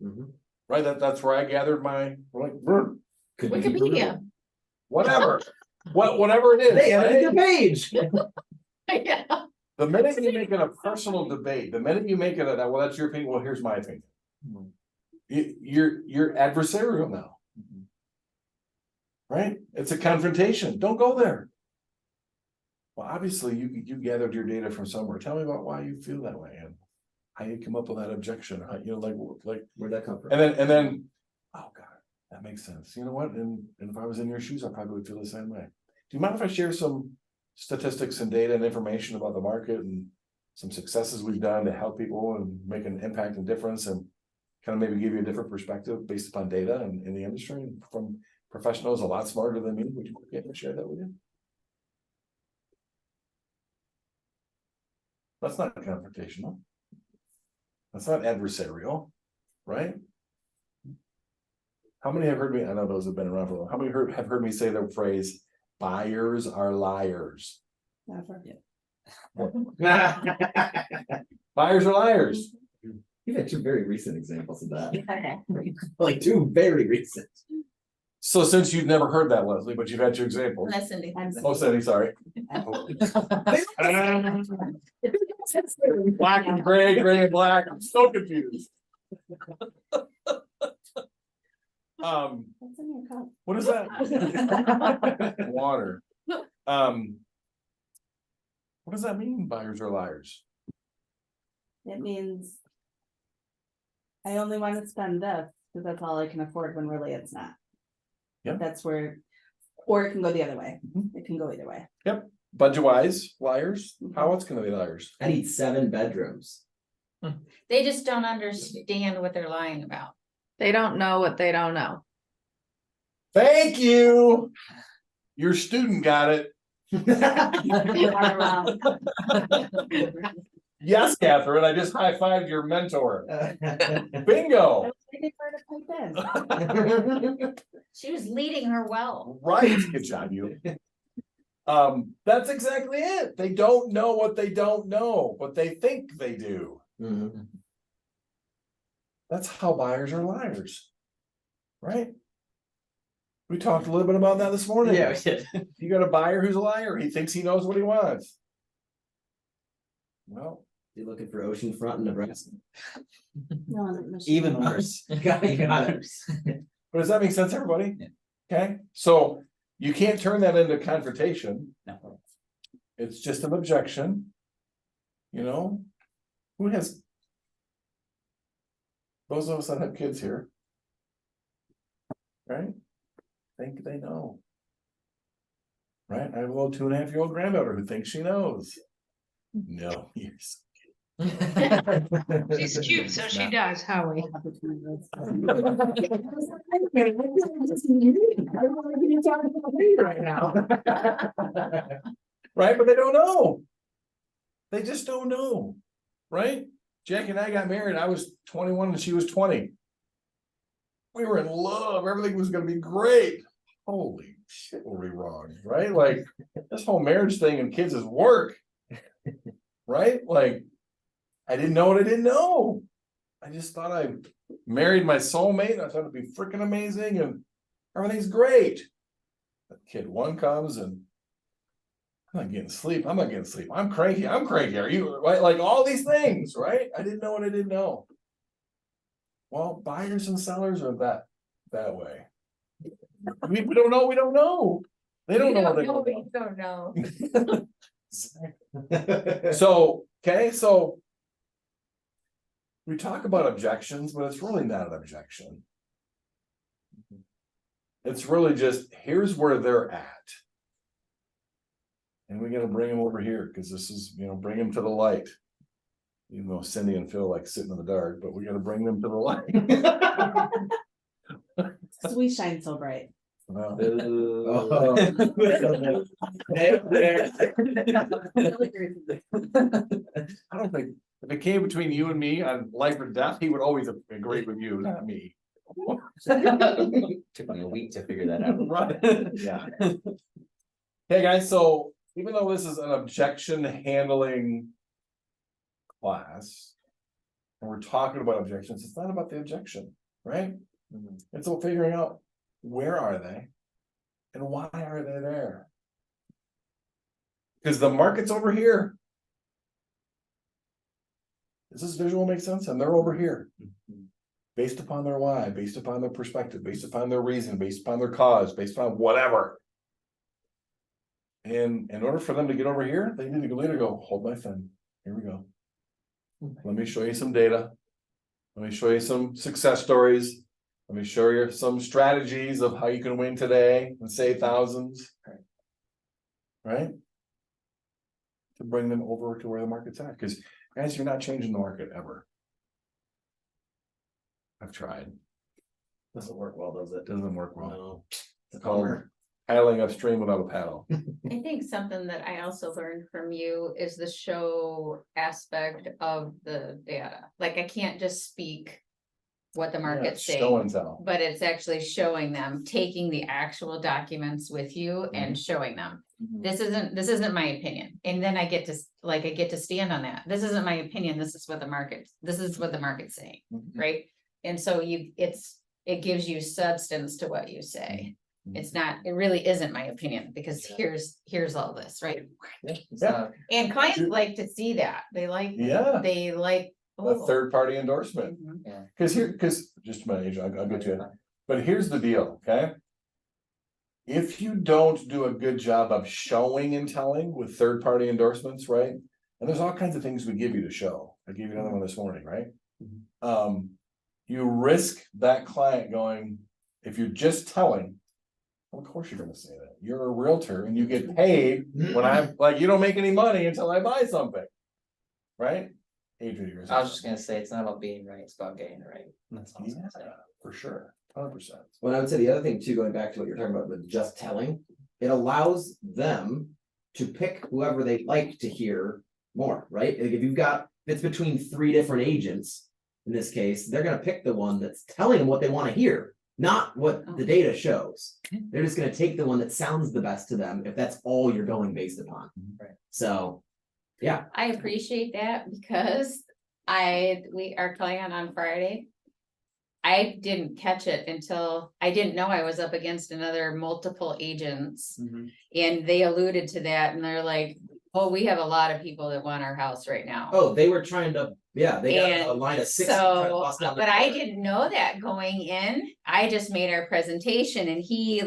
Mhm. right? That's where I gathered my, like, Could be Wikipedia. whatever, whatever it is. They edited right? the page. Yeah. The minute you make it a personal debate, the minute you make it a, well, that's your opinion, well, here's my opinion. You're adversarial now. Right? It's a confrontation. Don't go there. Well, obviously you gathered your data from somewhere. Tell me about why you feel that way and how you come up with that objection. How, you know, like Where'd that come from? and then, oh God, that makes sense. You know what? And if I was in your shoes, I probably would feel the same way. Do you mind if I share some statistics and data and information about the market and some successes we've done to help people and make an impact and difference and kind of maybe give you a different perspective based upon data and in the industry and from professionals a lot smarter than me? Would you be able to share that with you? That's not confrontational. That's not adversarial, right? How many have heard me? I know those have been around for a while. How many have heard me say the phrase, buyers are liars? Never. Buyers are liars. You've had two very recent examples of that. Like two very recent. So since you've never heard that, Leslie, but you've had two examples. That's Cindy. Oh, Cindy, sorry. Black and gray, gray and black. I'm so confused. What's in your cup? What is that? Water. What does that mean? Buyers are liars. It means I only want to spend this because that's all I can afford when really it's not. Yeah. That's where, or it can go the other way. It can go either way. Budget wise, liars. How else can they be liars? I need 7 bedrooms. They just don't understand what they're lying about. They don't know what they don't know. Thank you. Your student got it. Yes, Catherine. I just high-fived your mentor. Bingo. Waiting for her to pipe in. She was leading her well. Right. Good job, you. That's exactly it. They don't know what they don't know, but they think they do. Mhm. That's how buyers are liars. Right? We talked a little bit about that this morning. Yeah, we did. You got a buyer who's a liar. He thinks he knows what he wants. Well, You're looking for oceanfront in Nebraska. No, I'm in Michigan. Even worse. Got it, Even got it. worse. but does that make sense, everybody? Yeah. Okay, so you can't turn that into confrontation. No. It's just an objection. You know, who has? Those of us that have kids here. Right? Think they know. Right? I have a little 2.5-year-old granddaughter who thinks she knows. No, yes. She's cute, so she does, Howie. Right now. Right, but they don't know. They just don't know, right? Jackie and I got married, I was 21 and she was 20. We were in love, everything was gonna be great. Holy shit, were we wrong, right? Like, this whole marriage thing and kids is work. Right? Like, I didn't know what I didn't know. I just thought I married my soulmate. I thought it'd be freaking amazing and everything's great. But kid 1 comes and I'm not getting sleep. I'm not getting sleep. I'm cranky. I'm cranky. Are you right? Like all these things, right? I didn't know what I didn't know. Well, buyers and sellers are that way. We don't know. We don't know. They don't know what they don't know. We don't know. So, okay, so we talk about objections, but it's really not an objection. It's really just, here's where they're at. And we gotta bring them over here, because this is, bring them to the light. Even though Cindy and Phil like sitting in the dark, but we gotta bring them to the light. So we shine so bright. Well, I don't think, if it came between you and me on life or death, he would always agree with you, not me. Took me a week to figure that out. Right, yeah. Hey, guys, so even though this is an objection handling class, and we're talking about objections, it's not about the objection, right? It's all figuring out where are they and why are they there? Because the market's over here. Does this visual make sense? And they're over here. Based upon their why, based upon their perspective, based upon their reason, based upon their cause, based upon whatever. And in order for them to get over here, they need to go, hold my thumb. Here we go. Let me show you some data. Let me show you some success stories. Let me show you some strategies of how you can win today and save thousands. Right? To bring them over to where the market's at. Because guys, you're not changing the market ever. I've tried. Doesn't work well, does it? Doesn't work well. No. It's called paddling upstream without a paddle. I think something that I also learned from you is the show aspect of the data. Like I can't just speak what the market's Show saying, and tell. but it's actually showing them, taking the actual documents with you and showing them. This isn't my opinion. And then I get to stand on that. This isn't my opinion. This is what the market's saying, right? And so it gives you substance to what you say. It's not, it really isn't my opinion because here's all this, right? Yeah. And clients like to see that. They like, Yeah. oh. A third party endorsement. Mhm. Because just a minute, I'll get to it. But here's the deal, okay? If you don't do a good job of showing and telling with third party endorsements, right? And there's all kinds of things we give you to show. I gave you another one this morning, right? You risk that client going, if you're just telling, well, of course you're gonna say that. You're a realtor and you get paid when I'm like, you don't make any money until I buy something. Right? Adrian, you're I was just gonna say, it's not about being right, it's about getting it right. That's all I was gonna say. for sure, 100%. Well, I would say the other thing too, going back to what you're talking about with just telling, it allows them to pick whoever they'd like to hear more, right? Like if it's between 3 different agents, in this case, they're gonna pick the one that's telling them what they want to hear, not what the data shows. They're just gonna take the one that sounds the best to them if that's all you're going based upon. Right. So, yeah. I appreciate that because our client on Friday. I didn't catch it until I didn't know I was up against another multiple agents. And they alluded to that and they're like, oh, we have a lot of people that want our house right now. Oh, they were trying to, they got a line of 6. trying to bust down the But I door. didn't know that going in. I just made our presentation and he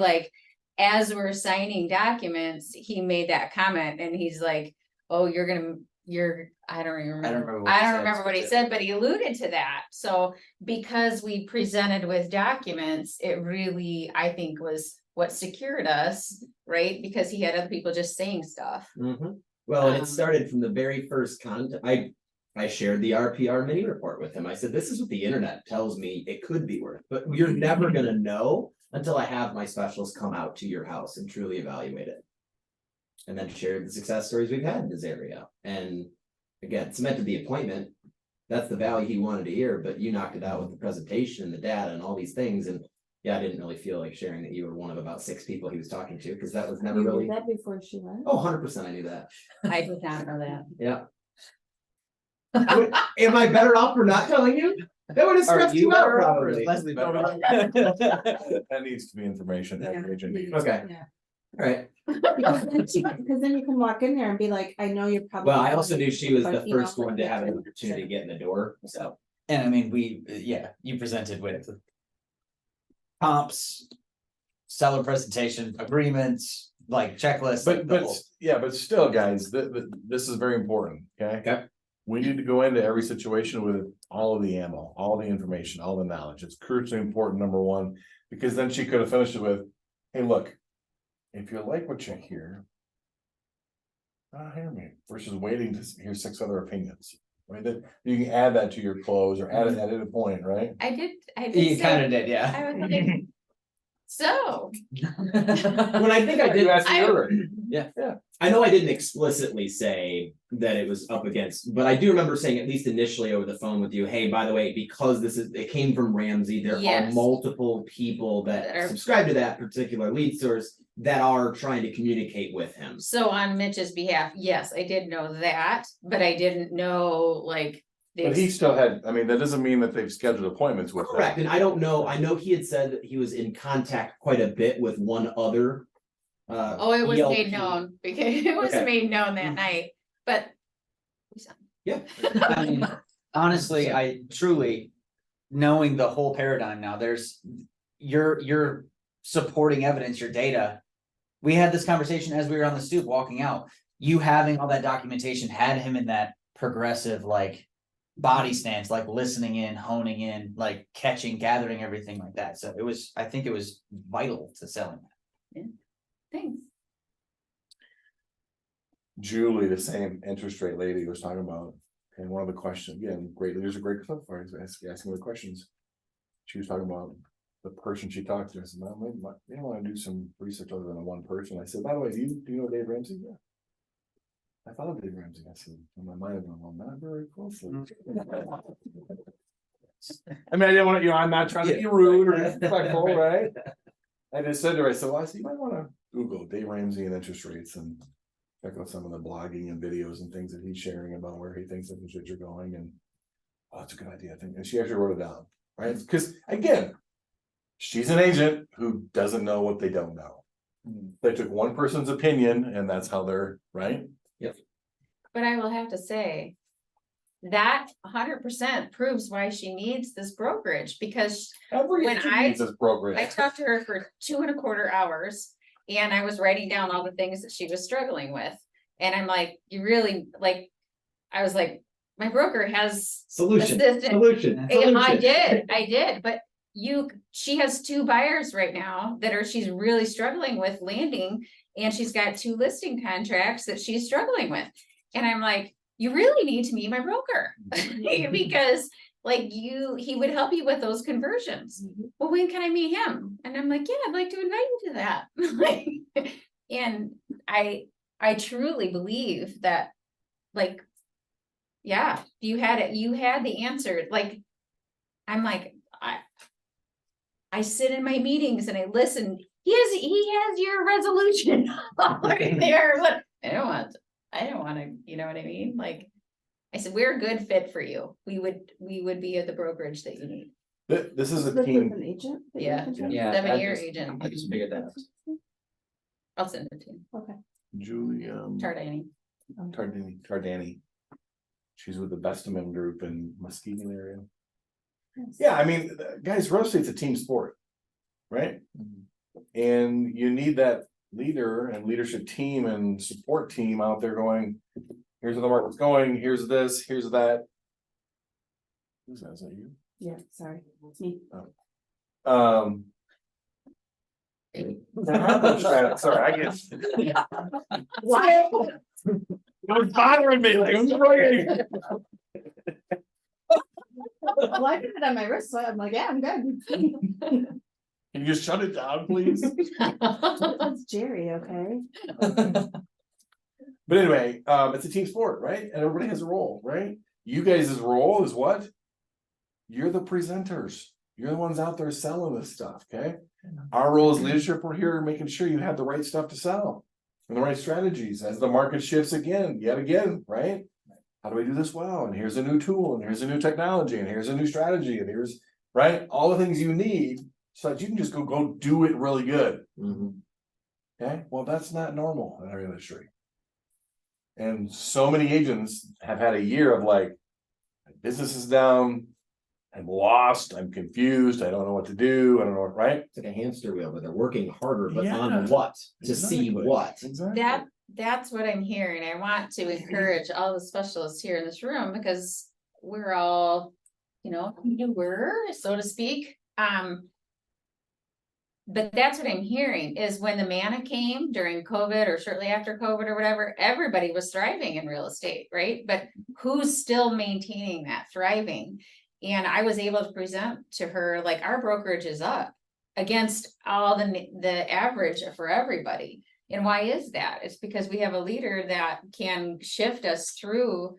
as we're signing documents, he made that comment and he's like, oh, I don't remember what he said, but he alluded to that. So because we presented with documents, it really, I think, was what secured us, right? Because he had other people just saying stuff. Well, and it started from the very first I shared the RPR mini report with him. I said, this is what the internet tells me it could be worth, but you're never gonna know until I have my specialists come out to your house and truly evaluate it. And then shared the success stories we've had in this area. And again, cemented the appointment. That's the value he wanted to hear, but you knocked it out with the presentation and the data and all these things. And yeah, I didn't really feel like sharing that you were one of about 6 people he was talking to, because that was never You really. knew that before she went? Oh, 100% I knew that. I did not know that. Yeah. Am I better off for not telling you? That would have stressed you out probably. Leslie better off? That needs to be information. Yeah. Okay. Yeah. All right. Because then you can walk in there and be like, I know you're probably. Well, I also knew she was the But, you know, first one to have an opportunity to get in the door, so. And I mean, you presented with comps, seller presentation, agreements, like checklists. like the But whole- but still, guys, this is very important, okay? Okay. We need to go into every situation with all of the ammo, all the information, all the knowledge. It's crucially important, number one, because then she could have finished it with, hey, look, if you like what you hear, hire me, versus waiting to hear 6 other opinions. Right, that you can add that to your close or add it at a point, right? I did You say- kind of did, yeah. I was like, So, When I think I did, You asked me I- earlier. I know I didn't explicitly say that it was up against, but I do remember saying at least initially over the phone with you, hey, by the way, because it came from Ramsey, there are Yes. multiple people That that are- subscribe to that particular lead source that are trying to communicate with him. so on Mitch's behalf, yes, I did know that, but I didn't know like. the But he still had, I mean, that doesn't mean that they've scheduled appointments with them. Correct, and I don't know, I know he had said that he was in contact quite a bit with one other. Oh, it was made ELP. known, because it was Okay. made known that night, but. Yeah. I mean, honestly, I truly, knowing the whole paradigm now, there's your supporting evidence, your data. We had this conversation as we were on the stoop walking out. You having all that documentation had him in that progressive like body stance, like listening in, honing in, like catching, gathering everything like that. So I think it was vital to selling that. Thanks. Julie, the same interest rate lady was talking about, and one of the questions, again, great leaders are great stuff for asking the questions. She was talking about the person she talked to. I said, well, you don't want to do some research other than a one person. I said, by the way, do you know Dave Ramsey? Yeah. I thought of Dave Ramsey. I said, in my mind, I'm going, well, not very closely. I mean, I didn't want to, I'm not trying to be rude or disrespectful, right? I just said to her, I said, well, I said, you might want to Google Dave Ramsey and interest rates and check out some of the blogging and videos and things that he's sharing about where he thinks interest rates are going. And oh, that's a good idea, I think. And she actually wrote it down, right? Because again, she's an agent who doesn't know what they don't know. They took one person's opinion and that's how they're, right? But I will have to say. That 100% proves why she needs this brokerage, because Every When agent I- needs this program. I talked to her for 2.25 hours. And I was writing down all the things that she was struggling with. And I'm like, you really, like, I was like, my broker has. Solution, assistant. solution. And I solution. did, but she has 2 buyers right now that she's really struggling with landing. And she's got 2 listing contracts that she's struggling with. And I'm like, you really need to meet my broker. Because like he would help you with those conversions. Well, when can I meet him? And I'm like, yeah, I'd like to invite you to that. Like, and I truly believe that, like, yeah, you had the answer. Like, I'm like, I sit in my meetings and I listen. He has your resolution right there. But I don't want to, you know what I mean? Like, I said, we're a good fit for you. We would be at the brokerage that you need. This is a This is team. an agent? that Yeah. you're mentioning? Yeah. 7-year agent. I just figured that out. I'll send it to you. Okay. Julie, Tardani. Tardani. She's with the Bestamon group in Muskegon area. Yes. Yeah, I mean, guys, real estate's a team sport, right? And you need that leader and leadership team and support team out there going, here's where the market's going, here's this, here's that. Who's that? Is that you? Yeah, sorry, it's me. Sorry, I guess. It was bothering me, like, who's ringing? Well, I put it on my wrist, so I'm like, yeah, I'm good. Can you just shut it down, please? That's Jerry, okay? But anyway, it's a team sport, right? And everybody has a role, right? You guys' role is what? You're the presenters. You're the ones out there selling this stuff, okay? Our role as leadership, we're here making sure you have the right stuff to sell. And the right strategies as the market shifts yet again, right? How do we do this well? And here's a new tool, and here's a new technology, and here's a new strategy, and here's, right? All the things you need so that you can just go do it really good. Mhm. Okay, well, that's not normal in our industry. And so many agents have had a year of like, my business is down, I'm lost, I'm confused, I don't know what to do, I don't know what, right? It's like a hamster wheel, but they're working harder, but Yeah. on what? To see Exactly. what? Exactly. That's what I'm hearing. I want to encourage all the specialists here in this room, because we're all, newer, so to speak. But that's what I'm hearing is when the manna came during COVID or shortly after COVID or whatever, everybody was thriving in real estate, right? But who's still maintaining that thriving? And I was able to present to her, like, our brokerage is up. against all the average for everybody. And why is that? It's because we have a leader that can shift us through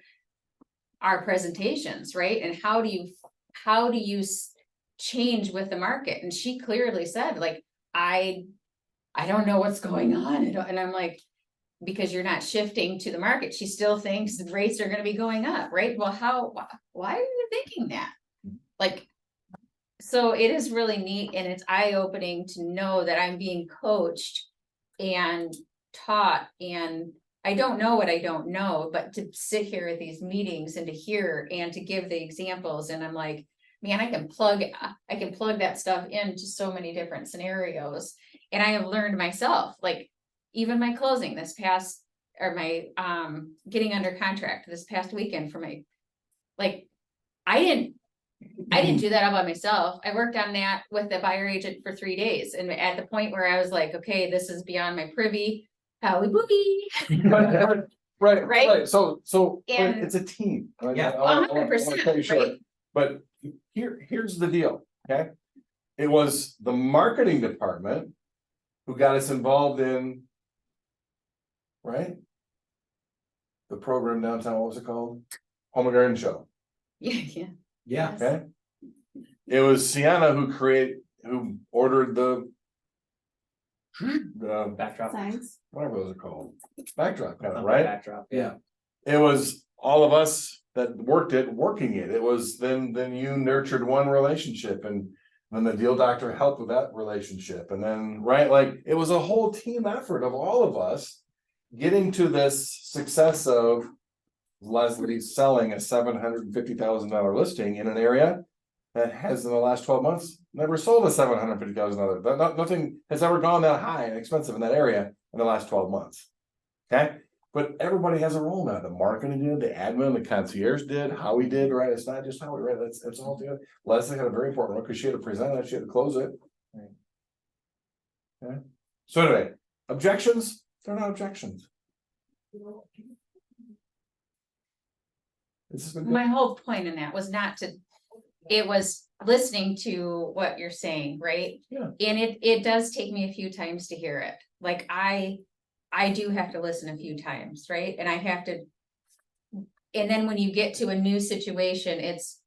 our presentations, right? And how do you change with the market? And she clearly said, like, I don't know what's going on. And I'm like, because you're not shifting to the market. She still thinks the rates are gonna be going up, right? Well, why are you thinking that? Like, so it is really neat and it's eye-opening to know that I'm being coached and taught, and I don't know what I don't know, but to sit here at these meetings and to hear and to give the examples, and I'm like, man, I can plug that stuff into so many different scenarios. And I have learned myself, like even my closing this past, or my getting under contract this past weekend for my, like, I didn't do that all by myself. I worked on that with the buyer agent for 3 days. And at the point where I was like, okay, this is beyond my privy, howie boogie. Right, so but And- it's a team. Yeah. 100%, right? But here's the deal, okay? It was the marketing department who got us involved in, right? The program downtown, what was it called? Home and Garden Show, Yeah. Yeah. okay? It was Sienna who ordered the Backdrop. Signs. whatever those are called, backdrop kind of, right? Backdrop, yeah. It was all of us that working it. It was then you nurtured one relationship, and then the deal doctor helped with that relationship. And then, right, like it was a whole team effort of all of us getting to this success of Leslie selling a $750,000 listing in an area that has in the last 12 months never sold a $750,000. Nothing has ever gone that high and expensive in that area in the last 12 months. Okay, but everybody has a role now. The marketing did, the admin, the concierge did, Howie did, right? It's not just Howie, right? It's all together. Leslie had a very important role because she had to present it, she had to close it. Right. Okay, so anyway, objections, they're not objections. This has been good. My whole point in that was not to, it was listening to what you're saying, right? Yeah. And it does take me a few times to hear it. Like I do have to listen a few times, right? And I have to, and then when you get to a new situation, it's,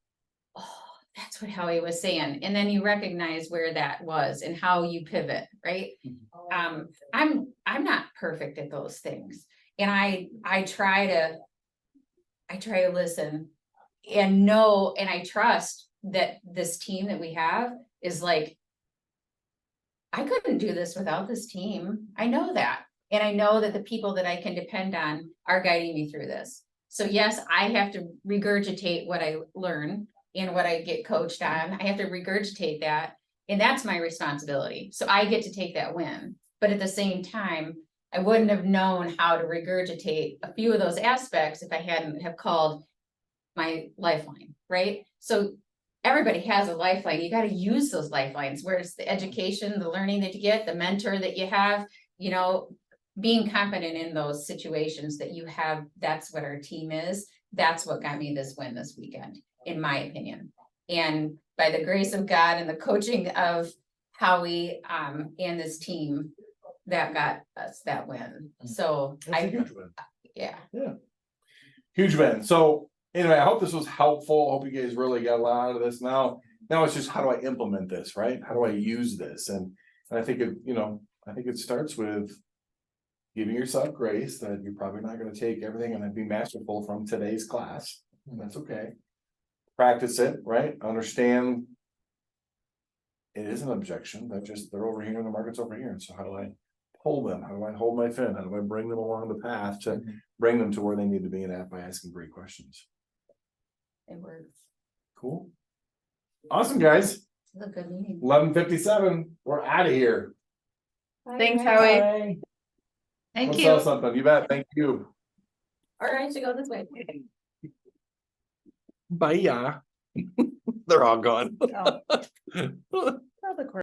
oh, that's what Howie was saying. And then you recognize where that was and how you pivot, right? I'm not perfect at those things. And I try to listen and know, and I trust that this team that we have is like, I couldn't do this without this team. I know that. And I know that the people that I can depend on are guiding me through this. So yes, I have to regurgitate what I learn and what I get coached on. I have to regurgitate that. And that's my responsibility. So I get to take that win. But at the same time, I wouldn't have known how to regurgitate a few of those aspects if I hadn't have called my lifeline, right? So everybody has a lifeline. You got to use those lifelines, where it's the education, the learning that you get, the mentor that you have, you know, being confident in those situations that you have. That's what our team is. That's what got me this win this weekend, in my opinion. And by the grace of God and the coaching of Howie and this team, that got us that win. So That's a huge win. yeah. Huge win. So anyway, I hope this was helpful. I hope you guys really got a lot out of this. Now it's just, how do I implement this, right? How do I use this? And I think it starts with giving yourself grace that you're probably not going to take everything and then be masterful from today's class. And that's okay. Practice it, right? Understand it is an objection. They're over here and the market's over here. And so how do I pull them? How do I hold my fin? How do I bring them along the path to bring them to where they need to be at by asking great questions? It works. Cool. Awesome, guys. It's a good meeting. 11:57. We're out of here. Thanks, Howie. Thank Let's you. sell something. You bet. Thank you. All right, to go this way. Bye. They're all gone. Oh. Well, the